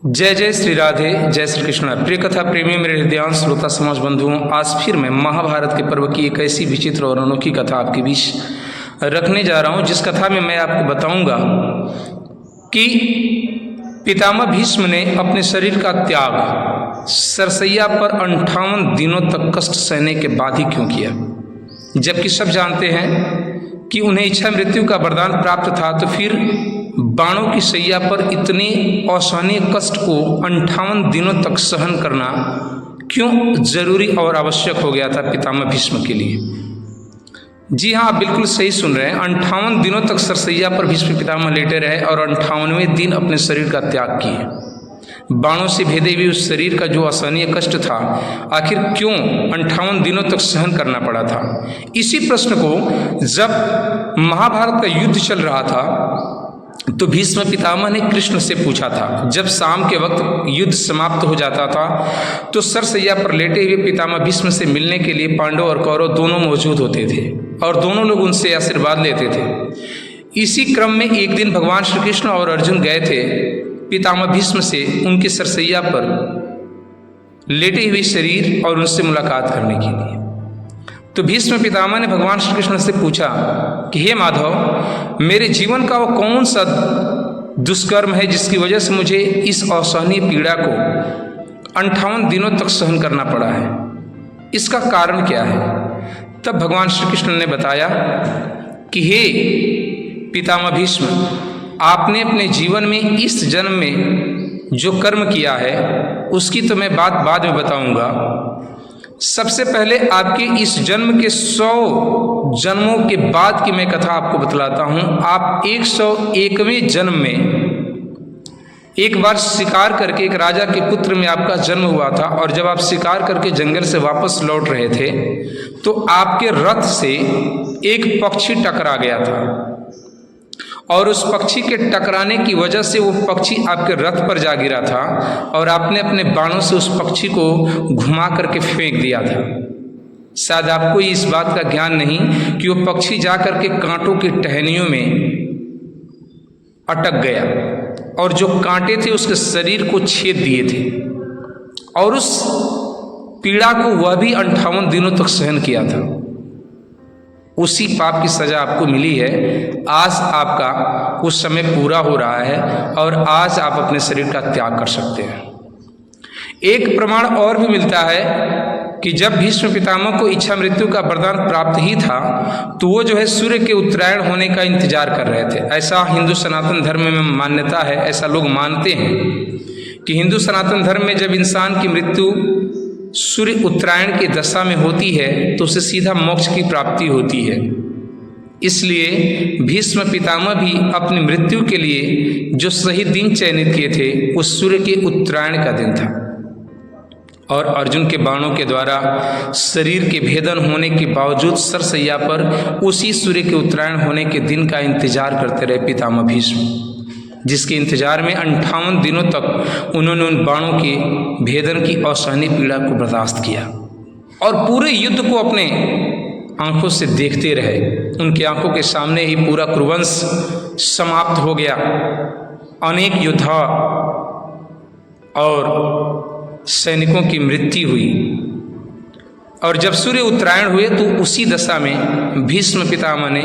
जय जय श्री राधे, जय श्री कृष्ण। प्रिय कथा प्रेमी मेरे हृदयांश श्रोता समाज बंधुओं, आज फिर मैं महाभारत के पर्व की एक ऐसी विचित्र और अनोखी कथा आपके बीच रखने जा रहा हूं, जिस कथा में मैं आपको बताऊंगा कि पितामह भीष्म ने अपने शरीर का त्याग सरसैया पर 58 दिनों तक कष्ट सहने के बाद ही क्यों किया। जबकि सब जानते हैं कि उन्हें इच्छा मृत्यु का वरदान प्राप्त था, तो फिर बाणों की सैया पर इतने असहनीय कष्ट को 58 दिनों तक सहन करना क्यों जरूरी और आवश्यक हो गया था पितामह भीष्म के लिए। जी हाँ, आप बिल्कुल सही सुन रहे हैं। 58 दिनों तक सरसैया पर भीष्म पितामह लेटे रहे और 58वें दिन अपने शरीर का त्याग किए। बाणों से भेदे हुए उस शरीर का जो असहनीय कष्ट था, आखिर क्यों 58 दिनों तक सहन करना पड़ा था। इसी प्रश्न को जब महाभारत का युद्ध चल रहा था तो भीष्म पितामह ने कृष्ण से पूछा था। जब शाम के वक्त युद्ध समाप्त हो जाता था तो सरसैया पर लेटे हुए पितामह भीष्म से मिलने के लिए पांडव और कौरव दोनों मौजूद होते थे और दोनों लोग उनसे आशीर्वाद लेते थे। इसी क्रम में एक दिन भगवान श्री कृष्ण और अर्जुन गए थे पितामह भीष्म से उनकी सरसैया पर लेटे हुए शरीर और उनसे मुलाकात करने के लिए। तो भीष्म पितामह ने भगवान श्री कृष्ण से पूछा कि हे माधव, मेरे जीवन का वो कौन सा दुष्कर्म है जिसकी वजह से मुझे इस असहनीय पीड़ा को 58 दिनों तक सहन करना पड़ा है, इसका कारण क्या है। तब भगवान श्री कृष्ण ने बताया कि हे पितामह भीष्म, आपने अपने जीवन में इस जन्म में जो कर्म किया है उसकी तो मैं बात बाद में बताऊंगा। सबसे पहले आपके इस जन्म के 100 जन्मों के बाद की मैं कथा आपको बतलाता हूं। आप 101वें जन्म में एक बार शिकार करके एक राजा के पुत्र में आपका जन्म हुआ था और जब आप शिकार करके जंगल से वापस लौट रहे थे तो आपके रथ से एक पक्षी टकरा गया था और उस पक्षी के टकराने की वजह से वो पक्षी आपके रथ पर जा गिरा था और आपने अपने बाणों से उस पक्षी को घुमा करके फेंक दिया था। शायद आपको इस बात का ज्ञान नहीं कि वो पक्षी जा करके कांटों की टहनियों में अटक गया और जो कांटे थे उसके शरीर को छेद दिए थे और उस पीड़ा को वह भी 58 दिनों तक सहन किया था। उसी पाप की सजा आपको मिली है। आज आपका उस समय पूरा हो रहा है और आज आप अपने शरीर का त्याग कर सकते हैं। एक प्रमाण और भी मिलता है कि जब भीष्म पितामह को इच्छा मृत्यु का वरदान प्राप्त ही था तो वो जो है सूर्य के उत्तरायण होने का इंतजार कर रहे थे। ऐसा हिंदू सनातन धर्म में मान्यता है, ऐसा लोग मानते हैं कि हिंदू सनातन धर्म में जब इंसान की मृत्यु सूर्य उत्तरायण की दशा में होती है तो उसे सीधा मोक्ष की प्राप्ति होती है। इसलिए भीष्म पितामह भी अपनी मृत्यु के लिए जो सही दिन चयनित किए थे उस सूर्य के उत्तरायण का दिन था और अर्जुन के बाणों के द्वारा शरीर के भेदन होने के बावजूद सरसैया पर उसी सूर्य के उत्तरायण होने के दिन का इंतजार करते रहे पितामह भीष्म, जिसके इंतजार में 58 दिनों तक उन्होंने उन बाणों के भेदन की असहनीय पीड़ा को बर्दाश्त किया और पूरे युद्ध को अपने आंखों से देखते रहे। उनकी आंखों के सामने ही पूरा कुरुवंश समाप्त हो गया। अनेक योद्धा और सैनिकों की मृत्यु हुई और जब सूर्य उत्तरायण हुए तो उसी दशा में भीष्म पितामह ने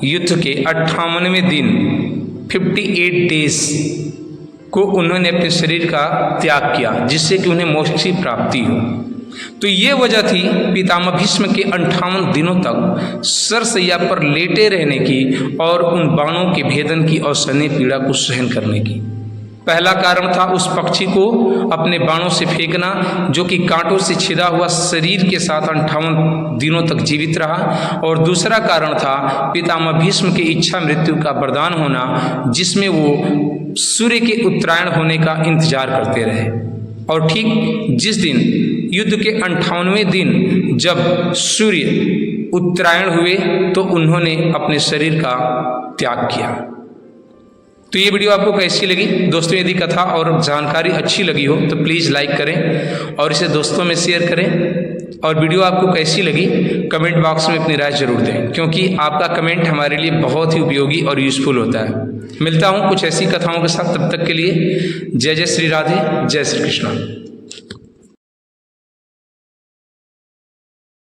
युद्ध के 58वें दिन 58 डेज को उन्होंने अपने शरीर का त्याग किया, जिससे कि उन्हें मोक्ष की प्राप्ति हो। तो ये वजह थी पितामह भीष्म के 58 दिनों तक सरसैया पर लेटे रहने की और उन बाणों के भेदन की असहनीय पीड़ा को सहन करने की। पहला कारण था उस पक्षी को अपने बाणों से फेंकना, जो कि कांटों से छिदा हुआ शरीर के साथ 58 दिनों तक जीवित रहा, और दूसरा कारण था पितामह भीष्म की इच्छा मृत्यु का वरदान होना, जिसमें वो सूर्य के उत्तरायण होने का इंतजार करते रहे। और ठीक जिस दिन युद्ध के 58वें दिन जब सूर्य उत्तरायण हुए तो उन्होंने अपने शरीर का त्याग किया। तो ये वीडियो आपको कैसी लगी दोस्तों? यदि कथा और जानकारी अच्छी लगी हो तो प्लीज़ लाइक करें और इसे दोस्तों में शेयर करें। और वीडियो आपको कैसी लगी कमेंट बॉक्स में अपनी राय जरूर दें, क्योंकि आपका कमेंट हमारे लिए बहुत ही उपयोगी और यूज़फुल होता है। मिलता हूँ कुछ ऐसी कथाओं के साथ, तब तक के लिए जय जय श्री राधे, जय श्री कृष्ण।